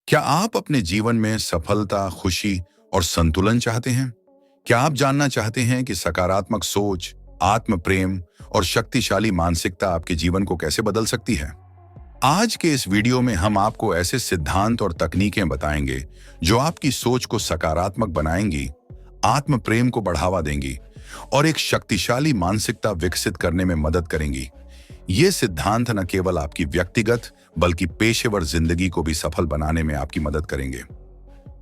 क्या आप अपने जीवन में सफलता, खुशी और संतुलन चाहते हैं? क्या आप जानना चाहते हैं कि सकारात्मक सोच, आत्म प्रेम और शक्तिशाली मानसिकता आपके जीवन को कैसे बदल सकती है? आज के इस वीडियो में हम आपको ऐसे सिद्धांत और तकनीकें बताएंगे जो आपकी सोच को सकारात्मक बनाएंगी, आत्म प्रेम को बढ़ावा देंगी और एक शक्तिशाली मानसिकता विकसित करने में मदद करेंगी। ये सिद्धांत न केवल आपकी व्यक्तिगत बल्कि पेशेवर जिंदगी को भी सफल बनाने में आपकी मदद करेंगे।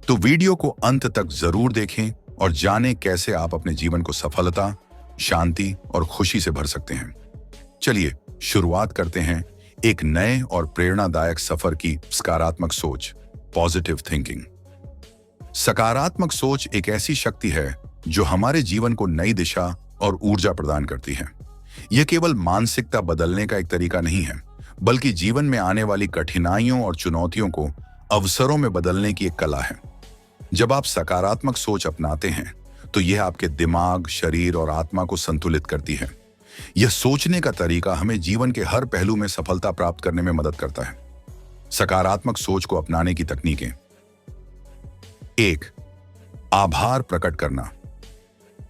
तो वीडियो को अंत तक जरूर देखें और जानें कैसे आप अपने जीवन को सफलता, शांति और खुशी से भर सकते हैं। चलिए शुरुआत करते हैं एक नए और प्रेरणादायक सफर की सकारात्मक सोच, पॉजिटिव थिंकिंग। सकारात्मक सोच एक ऐसी शक्ति है जो हमारे जीवन को नई दिशा और ऊर्जा प्रदान करती है। यह केवल मानसिकता बदलने का एक तरीका नहीं है, बल्कि जीवन में आने वाली कठिनाइयों और चुनौतियों को अवसरों में बदलने की एक कला है। जब आप सकारात्मक सोच अपनाते हैं तो यह आपके दिमाग, शरीर और आत्मा को संतुलित करती है। यह सोचने का तरीका हमें जीवन के हर पहलू में सफलता प्राप्त करने में मदद करता है। सकारात्मक सोच को अपनाने की तकनीकें। 1. आभार प्रकट करना।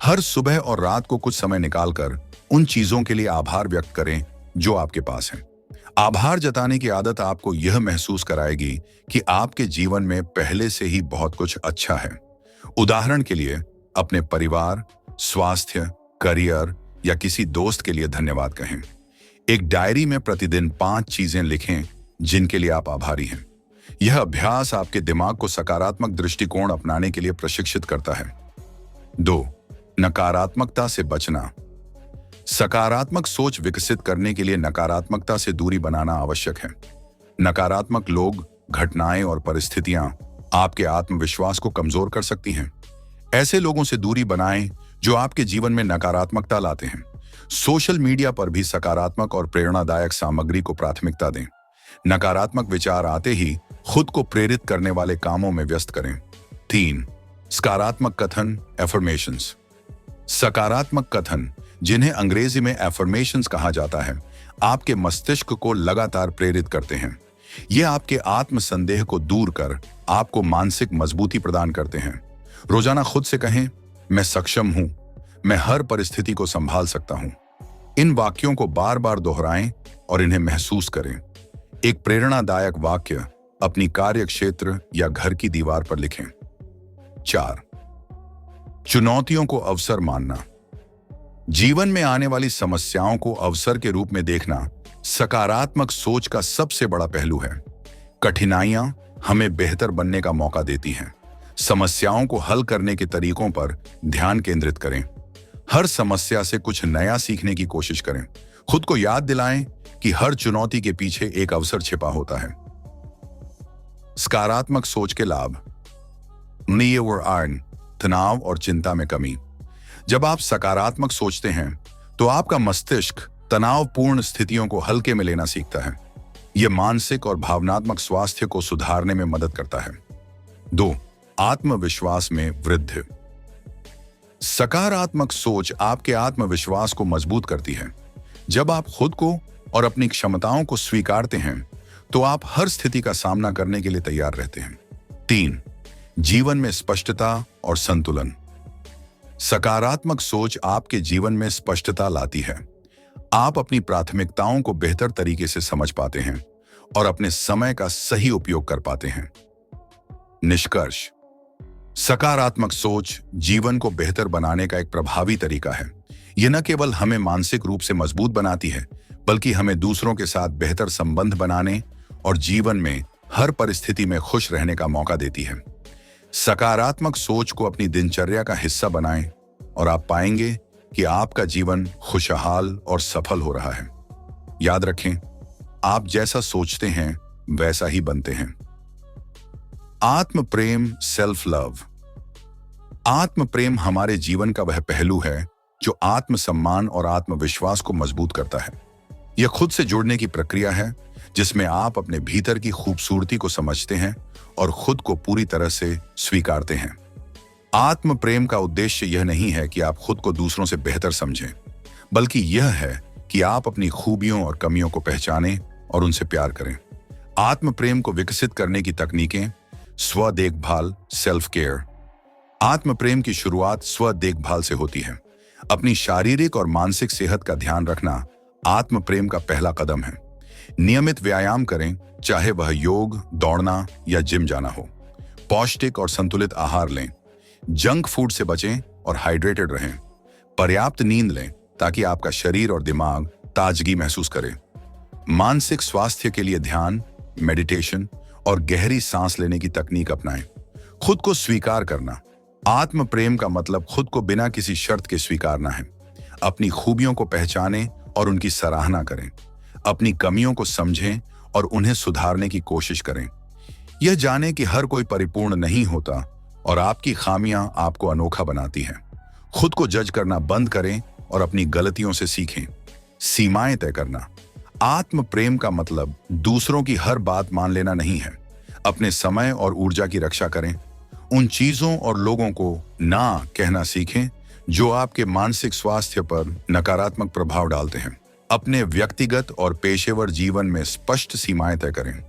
हर सुबह और रात को कुछ समय निकालकर उन चीजों के लिए आभार व्यक्त करें जो आपके पास हैं। आभार जताने की आदत आपको यह महसूस कराएगी कि आपके जीवन में पहले से ही बहुत कुछ अच्छा है। उदाहरण के लिए, अपने परिवार, स्वास्थ्य, करियर या किसी दोस्त के लिए धन्यवाद कहें। एक डायरी में प्रतिदिन 5 चीजें लिखें जिनके लिए आप आभारी हैं। यह अभ्यास आपके दिमाग को सकारात्मक दृष्टिकोण अपनाने के लिए प्रशिक्षित करता है। 2. नकारात्मकता से बचना। सकारात्मक सोच विकसित करने के लिए नकारात्मकता से दूरी बनाना आवश्यक है। नकारात्मक लोग, घटनाएं और परिस्थितियां आपके आत्मविश्वास को कमजोर कर सकती हैं। ऐसे लोगों से दूरी बनाएं जो आपके जीवन में नकारात्मकता लाते हैं। सोशल मीडिया पर भी सकारात्मक और प्रेरणादायक सामग्री को प्राथमिकता दें। नकारात्मक विचार आते ही खुद को प्रेरित करने वाले कामों में व्यस्त करें। 3. सकारात्मक कथन, एफर्मेशंस। सकारात्मक कथन, जिन्हें अंग्रेजी में एफर्मेशंस कहा जाता है, आपके मस्तिष्क को लगातार प्रेरित करते हैं। ये आपके आत्मसंदेह को दूर कर आपको मानसिक मजबूती प्रदान करते हैं। रोजाना खुद से कहें, मैं सक्षम हूं, मैं हर परिस्थिति को संभाल सकता हूं। इन वाक्यों को बार बार दोहराएं और इन्हें महसूस करें। एक प्रेरणादायक वाक्य अपनी कार्य क्षेत्र या घर की दीवार पर लिखें। 4. चुनौतियों को अवसर मानना। जीवन में आने वाली समस्याओं को अवसर के रूप में देखना सकारात्मक सोच का सबसे बड़ा पहलू है। कठिनाइयां हमें बेहतर बनने का मौका देती हैं। समस्याओं को हल करने के तरीकों पर ध्यान केंद्रित करें। हर समस्या से कुछ नया सीखने की कोशिश करें। खुद को याद दिलाएं कि हर चुनौती के पीछे एक अवसर छिपा होता है। सकारात्मक सोच के लाभ। तनाव और चिंता में कमी। जब आप सकारात्मक सोचते हैं तो आपका मस्तिष्क तनावपूर्ण स्थितियों को हल्के में लेना सीखता है। यह मानसिक और भावनात्मक स्वास्थ्य को सुधारने में मदद करता है। 2. आत्मविश्वास में वृद्धि। सकारात्मक सोच आपके आत्मविश्वास को मजबूत करती है। जब आप खुद को और अपनी क्षमताओं को स्वीकारते हैं तो आप हर स्थिति का सामना करने के लिए तैयार रहते हैं। 3. जीवन में स्पष्टता और संतुलन। सकारात्मक सोच आपके जीवन में स्पष्टता लाती है। आप अपनी प्राथमिकताओं को बेहतर तरीके से समझ पाते हैं और अपने समय का सही उपयोग कर पाते हैं। निष्कर्ष, सकारात्मक सोच जीवन को बेहतर बनाने का एक प्रभावी तरीका है। यह न केवल हमें मानसिक रूप से मजबूत बनाती है, बल्कि हमें दूसरों के साथ बेहतर संबंध बनाने और जीवन में हर परिस्थिति में खुश रहने का मौका देती है। सकारात्मक सोच को अपनी दिनचर्या का हिस्सा बनाएं और आप पाएंगे कि आपका जीवन खुशहाल और सफल हो रहा है। याद रखें, आप जैसा सोचते हैं वैसा ही बनते हैं। आत्म प्रेम, सेल्फ लव। आत्म प्रेम हमारे जीवन का वह पहलू है जो आत्मसम्मान और आत्मविश्वास को मजबूत करता है। यह खुद से जुड़ने की प्रक्रिया है जिसमें आप अपने भीतर की खूबसूरती को समझते हैं और खुद को पूरी तरह से स्वीकारते हैं। आत्म प्रेम का उद्देश्य यह नहीं है कि आप खुद को दूसरों से बेहतर समझें, बल्कि यह है कि आप अपनी खूबियों और कमियों को पहचानें और उनसे प्यार करें। आत्म प्रेम को विकसित करने की तकनीकें स्व देखभाल, सेल्फ केयर। आत्म प्रेम की शुरुआत स्व देखभाल से होती है। अपनी शारीरिक और मानसिक सेहत का ध्यान रखना आत्म प्रेम का पहला कदम है। नियमित व्यायाम करें, चाहे वह योग, दौड़ना या जिम जाना हो। पौष्टिक और संतुलित आहार लें। जंक फूड से बचें और हाइड्रेटेड रहें। पर्याप्त नींद लें ताकि आपका शरीर और दिमाग ताजगी महसूस करें। मानसिक स्वास्थ्य के लिए ध्यान, मेडिटेशन और गहरी सांस लेने की तकनीक अपनाएं। खुद को स्वीकार करना। आत्म प्रेम का मतलब खुद को बिना किसी शर्त के स्वीकारना है। अपनी खूबियों को पहचानें और उनकी सराहना करें। अपनी कमियों को समझें और उन्हें सुधारने की कोशिश करें। यह जानें कि हर कोई परिपूर्ण नहीं होता और आपकी खामियां आपको अनोखा बनाती हैं। खुद को जज करना बंद करें और अपनी गलतियों से सीखें। सीमाएं तय करना। आत्म प्रेम का मतलब दूसरों की हर बात मान लेना नहीं है। अपने समय और ऊर्जा की रक्षा करें। उन चीजों और लोगों को ना कहना सीखें जो आपके मानसिक स्वास्थ्य पर नकारात्मक प्रभाव डालते हैं। अपने व्यक्तिगत और पेशेवर जीवन में स्पष्ट सीमाएं तय करें।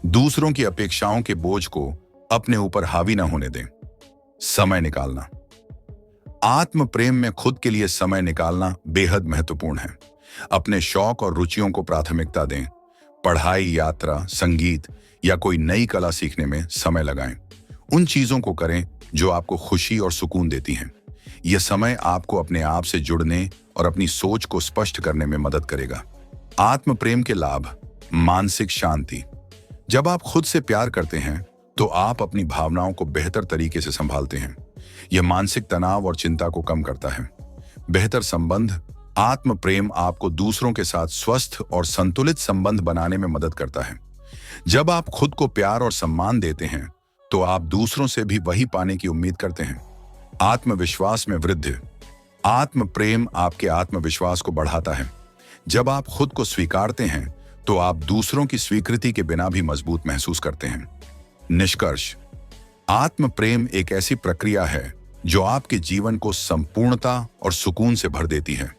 दूसरों की अपेक्षाओं के बोझ को अपने ऊपर हावी न होने दें। समय निकालना। आत्म प्रेम में खुद के लिए समय निकालना बेहद महत्वपूर्ण है। अपने शौक और रुचियों को प्राथमिकता दें। पढ़ाई, यात्रा, संगीत या कोई नई कला सीखने में समय लगाएं। उन चीजों को करें जो आपको खुशी और सुकून देती हैं। यह समय आपको अपने आप से जुड़ने और अपनी सोच को स्पष्ट करने में मदद करेगा। आत्म प्रेम के लाभ। मानसिक शांति। जब आप खुद से प्यार करते हैं तो आप अपनी भावनाओं को बेहतर तरीके से संभालते हैं। यह मानसिक तनाव और चिंता को कम करता है। बेहतर संबंध। आत्म प्रेम आपको दूसरों के साथ स्वस्थ और संतुलित संबंध बनाने में मदद करता है। जब आप खुद को प्यार और सम्मान देते हैं तो आप दूसरों से भी वही पाने की उम्मीद करते हैं। आत्मविश्वास में वृद्धि। आत्म प्रेम आपके आत्मविश्वास को बढ़ाता है। जब आप खुद को स्वीकारते हैं तो आप दूसरों की स्वीकृति के बिना भी मजबूत महसूस करते हैं। निष्कर्ष। आत्म प्रेम एक ऐसी प्रक्रिया है जो आपके जीवन को संपूर्णता और सुकून से भर देती है।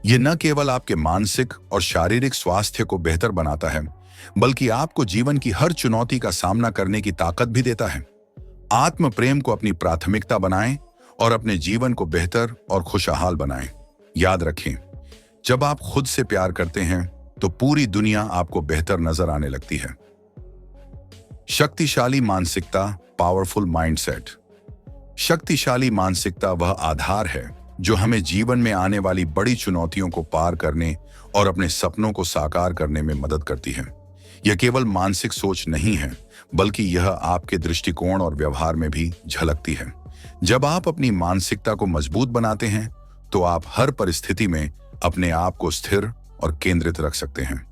यह न केवल आपके मानसिक और शारीरिक स्वास्थ्य को बेहतर बनाता है, बल्कि आपको जीवन की हर चुनौती का सामना करने की ताकत भी देता है। आत्म प्रेम को अपनी प्राथमिकता बनाएं और अपने जीवन को बेहतर और खुशहाल बनाएं। याद रखें, जब आप खुद से प्यार करते हैं तो पूरी दुनिया आपको बेहतर नजर आने लगती है। शक्तिशाली मानसिकता, पावरफुल माइंडसेट। शक्तिशाली मानसिकता वह आधार है जो हमें जीवन में आने वाली बड़ी चुनौतियों को पार करने और अपने सपनों को साकार करने में मदद करती है। यह केवल मानसिक सोच नहीं है, बल्कि यह आपके दृष्टिकोण और व्यवहार में भी झलकती है। जब आप अपनी मानसिकता को मजबूत बनाते हैं तो आप हर परिस्थिति में अपने आप को स्थिर और केंद्रित रख सकते हैं।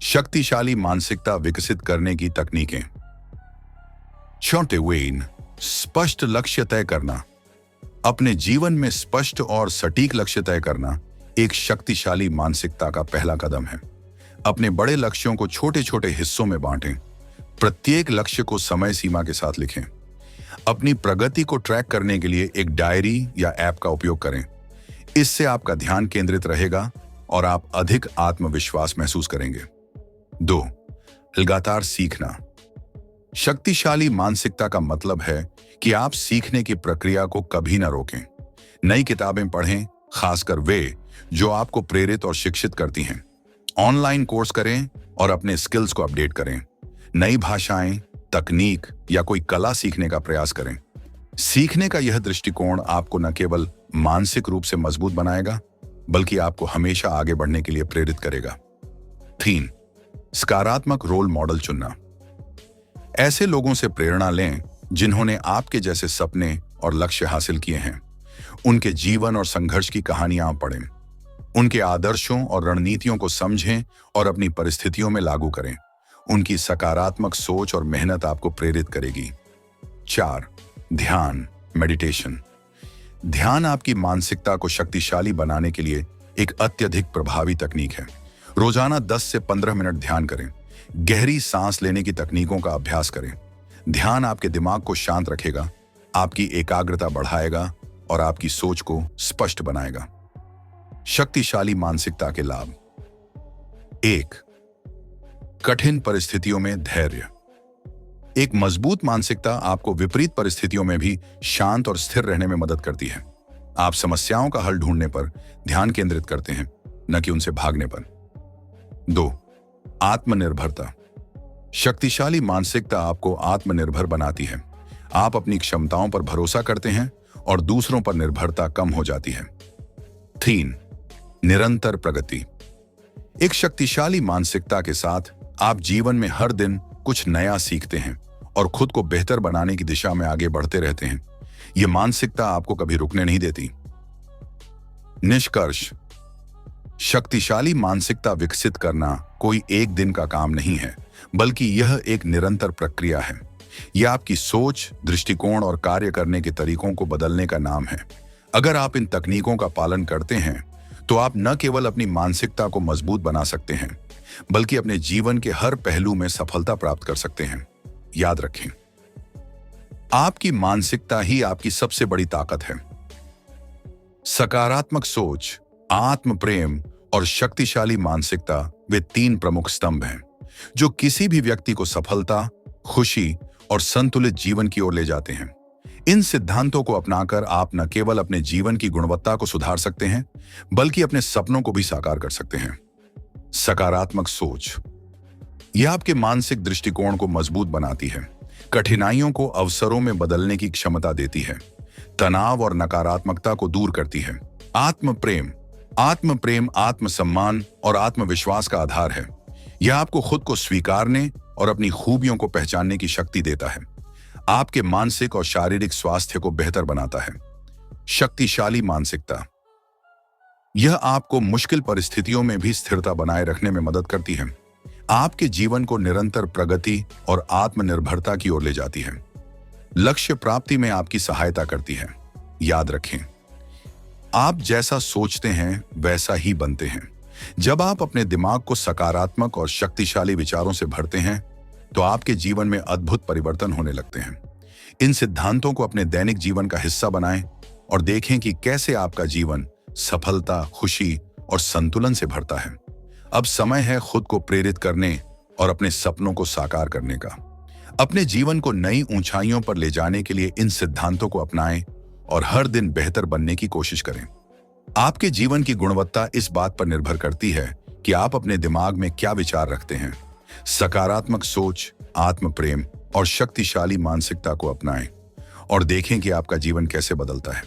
शक्तिशाली मानसिकता विकसित करने की तकनीकें। छोटे वेन। स्पष्ट लक्ष्य तय करना। अपने जीवन में स्पष्ट और सटीक लक्ष्य तय करना एक शक्तिशाली मानसिकता का पहला कदम है। अपने बड़े लक्ष्यों को छोटे छोटे हिस्सों में बांटें। प्रत्येक लक्ष्य को समय सीमा के साथ लिखें। अपनी प्रगति को ट्रैक करने के लिए एक डायरी या ऐप का उपयोग करें। इससे आपका ध्यान केंद्रित रहेगा और आप अधिक आत्मविश्वास महसूस करेंगे। 2. लगातार सीखना। शक्तिशाली मानसिकता का मतलब है कि आप सीखने की प्रक्रिया को कभी ना रोकें। नई किताबें पढ़ें, खासकर वे जो आपको प्रेरित और शिक्षित करती हैं। ऑनलाइन कोर्स करें और अपने स्किल्स को अपडेट करें। नई भाषाएं, तकनीक या कोई कला सीखने का प्रयास करें। सीखने का यह दृष्टिकोण आपको न केवल मानसिक रूप से मजबूत बनाएगा, बल्कि आपको हमेशा आगे बढ़ने के लिए प्रेरित करेगा। 3. सकारात्मक रोल मॉडल चुनना। ऐसे लोगों से प्रेरणा लें जिन्होंने आपके जैसे सपने और लक्ष्य हासिल किए हैं। उनके जीवन और संघर्ष की कहानियां पढ़ें। उनके आदर्शों और रणनीतियों को समझें और अपनी परिस्थितियों में लागू करें। उनकी सकारात्मक सोच और मेहनत आपको प्रेरित करेगी। 4. ध्यान, मेडिटेशन। ध्यान आपकी मानसिकता को शक्तिशाली बनाने के लिए एक अत्यधिक प्रभावी तकनीक है। रोजाना 10 से 15 मिनट ध्यान करें। गहरी सांस लेने की तकनीकों का अभ्यास करें। ध्यान आपके दिमाग को शांत रखेगा, आपकी एकाग्रता बढ़ाएगा और आपकी सोच को स्पष्ट बनाएगा। शक्तिशाली मानसिकता के लाभ। 1. कठिन परिस्थितियों में धैर्य। एक मजबूत मानसिकता आपको विपरीत परिस्थितियों में भी शांत और स्थिर रहने में मदद करती है। आप समस्याओं का हल ढूंढने पर ध्यान केंद्रित करते हैं, न कि उनसे भागने पर। 2. आत्मनिर्भरता। शक्तिशाली मानसिकता आपको आत्मनिर्भर बनाती है। आप अपनी क्षमताओं पर भरोसा करते हैं और दूसरों पर निर्भरता कम हो जाती है। 3. निरंतर प्रगति। एक शक्तिशाली मानसिकता के साथ आप जीवन में हर दिन कुछ नया सीखते हैं और खुद को बेहतर बनाने की दिशा में आगे बढ़ते रहते हैं। यह मानसिकता आपको कभी रुकने नहीं देती। निष्कर्ष, शक्तिशाली मानसिकता विकसित करना कोई एक दिन का काम नहीं है, बल्कि यह एक निरंतर प्रक्रिया है। यह आपकी सोच, दृष्टिकोण और कार्य करने के तरीकों को बदलने का नाम है। अगर आप इन तकनीकों का पालन करते हैं तो आप न केवल अपनी मानसिकता को मजबूत बना सकते हैं, बल्कि अपने जीवन के हर पहलू में सफलता प्राप्त कर सकते हैं। याद रखें, आपकी मानसिकता ही आपकी सबसे बड़ी ताकत है। सकारात्मक सोच, आत्म प्रेम और शक्तिशाली मानसिकता वे 3 प्रमुख स्तंभ हैं जो किसी भी व्यक्ति को सफलता, खुशी और संतुलित जीवन की ओर ले जाते हैं। इन सिद्धांतों को अपनाकर आप न केवल अपने जीवन की गुणवत्ता को सुधार सकते हैं, बल्कि अपने सपनों को भी साकार कर सकते हैं। सकारात्मक सोच, यह आपके मानसिक दृष्टिकोण को मजबूत बनाती है, कठिनाइयों को अवसरों में बदलने की क्षमता देती है, तनाव और नकारात्मकता को दूर करती है। आत्म प्रेम आत्मसम्मान और आत्मविश्वास का आधार है। यह आपको खुद को स्वीकारने और अपनी खूबियों को पहचानने की शक्ति देता है। आपके मानसिक और शारीरिक स्वास्थ्य को बेहतर बनाता है। शक्तिशाली मानसिकता, यह आपको मुश्किल परिस्थितियों में भी स्थिरता बनाए रखने में मदद करती है। आपके जीवन को निरंतर प्रगति और आत्मनिर्भरता की ओर ले जाती है। लक्ष्य प्राप्ति में आपकी सहायता करती है। याद रखें, आप जैसा सोचते हैं वैसा ही बनते हैं। जब आप अपने दिमाग को सकारात्मक और शक्तिशाली विचारों से भरते हैं तो आपके जीवन में अद्भुत परिवर्तन होने लगते हैं। इन सिद्धांतों को अपने दैनिक जीवन का हिस्सा बनाएं और देखें कि कैसे आपका जीवन सफलता, खुशी और संतुलन से भरता है। अब समय है खुद को प्रेरित करने और अपने सपनों को साकार करने का। अपने जीवन को नई ऊंचाइयों पर ले जाने के लिए इन सिद्धांतों को अपनाएं और हर दिन बेहतर बनने की कोशिश करें। आपके जीवन की गुणवत्ता इस बात पर निर्भर करती है कि आप अपने दिमाग में क्या विचार रखते हैं। सकारात्मक सोच, आत्म प्रेम और शक्तिशाली मानसिकता को अपनाएं और देखें कि आपका जीवन कैसे बदलता है।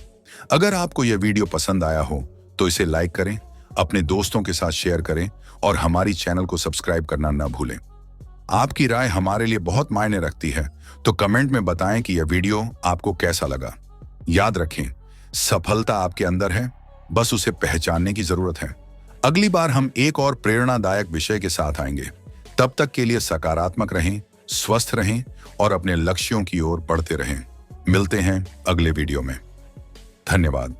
अगर आपको यह वीडियो पसंद आया हो तो इसे लाइक करें, अपने दोस्तों के साथ शेयर करें और हमारी चैनल को सब्सक्राइब करना न भूलें। आपकी राय हमारे लिए बहुत मायने रखती है, तो कमेंट में बताएं कि यह वीडियो आपको कैसा लगा। याद रखें, सफलता आपके अंदर है, बस उसे पहचानने की जरूरत है। अगली बार हम एक और प्रेरणादायक विषय के साथ आएंगे। तब तक के लिए सकारात्मक रहें, स्वस्थ रहें और अपने लक्ष्यों की ओर बढ़ते रहें। मिलते हैं अगले वीडियो में। धन्यवाद।